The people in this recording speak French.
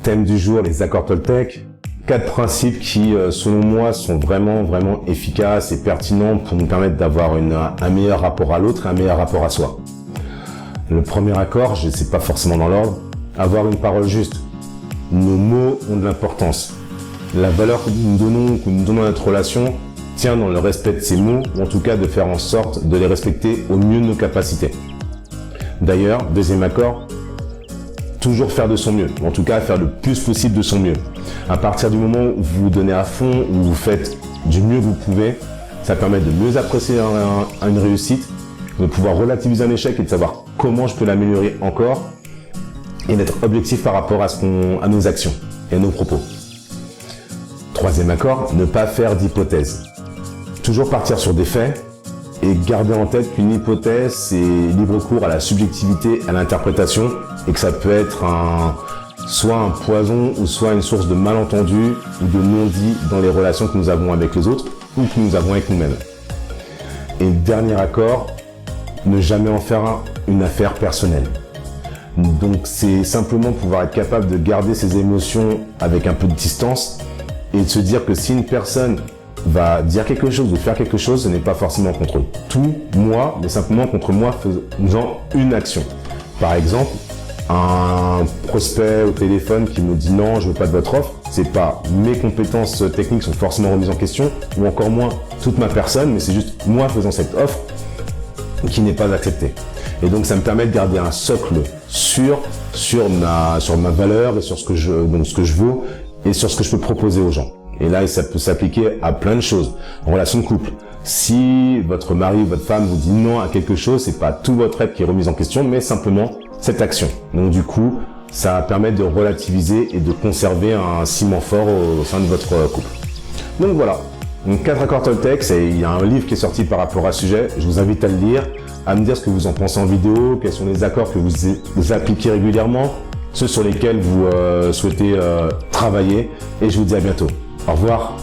Thème du jour, les accords Toltec. 4 principes qui, selon moi, sont vraiment efficaces et pertinents pour nous permettre d'avoir un meilleur rapport à l'autre et un meilleur rapport à soi. Le premier accord, je ne sais pas forcément dans l'ordre, avoir une parole juste. Nos mots ont de l'importance. La valeur que nous donnons à notre relation tient dans le respect de ces mots, ou en tout cas de faire en sorte de les respecter au mieux de nos capacités. D'ailleurs, deuxième accord, toujours faire de son mieux, ou en tout cas faire le plus possible de son mieux. À partir du moment où vous vous donnez à fond, où vous faites du mieux que vous pouvez, ça permet de mieux apprécier une réussite, de pouvoir relativiser un échec et de savoir comment je peux l'améliorer encore, et d'être objectif par rapport à nos actions et à nos propos. Troisième accord, ne pas faire d'hypothèses. Toujours partir sur des faits et garder en tête qu'une hypothèse, c'est libre cours à la subjectivité, à l'interprétation, et que ça peut être soit un poison ou soit une source de malentendus ou de non-dits dans les relations que nous avons avec les autres ou que nous avons avec nous-mêmes. Et dernier accord, ne jamais en faire une affaire personnelle. Donc c'est simplement pouvoir être capable de garder ses émotions avec un peu de distance et de se dire que si une personne va dire quelque chose ou faire quelque chose, ce n'est pas forcément contre tout moi, mais simplement contre moi faisant une action. Par exemple, un prospect au téléphone qui me dit non, je veux pas de votre offre, c'est pas mes compétences techniques sont forcément remises en question, ou encore moins toute ma personne, mais c'est juste moi faisant cette offre qui n'est pas acceptée. Et donc ça me permet de garder un socle sûr sur ma valeur et sur ce que je vaux et sur ce que je peux proposer aux gens. Et là, ça peut s'appliquer à plein de choses. En relation de couple, si votre mari ou votre femme vous dit non à quelque chose, c'est pas tout votre être qui est remis en question, mais simplement cette action. Donc du coup, ça permet de relativiser et de conserver un ciment fort au sein de votre couple. Donc voilà, donc 4 accords Toltec, il y a un livre qui est sorti par rapport à ce sujet, je vous invite à le lire, à me dire ce que vous en pensez en vidéo, quels sont les accords que vous appliquez régulièrement, ceux sur lesquels vous souhaitez travailler, et je vous dis à bientôt. Au revoir.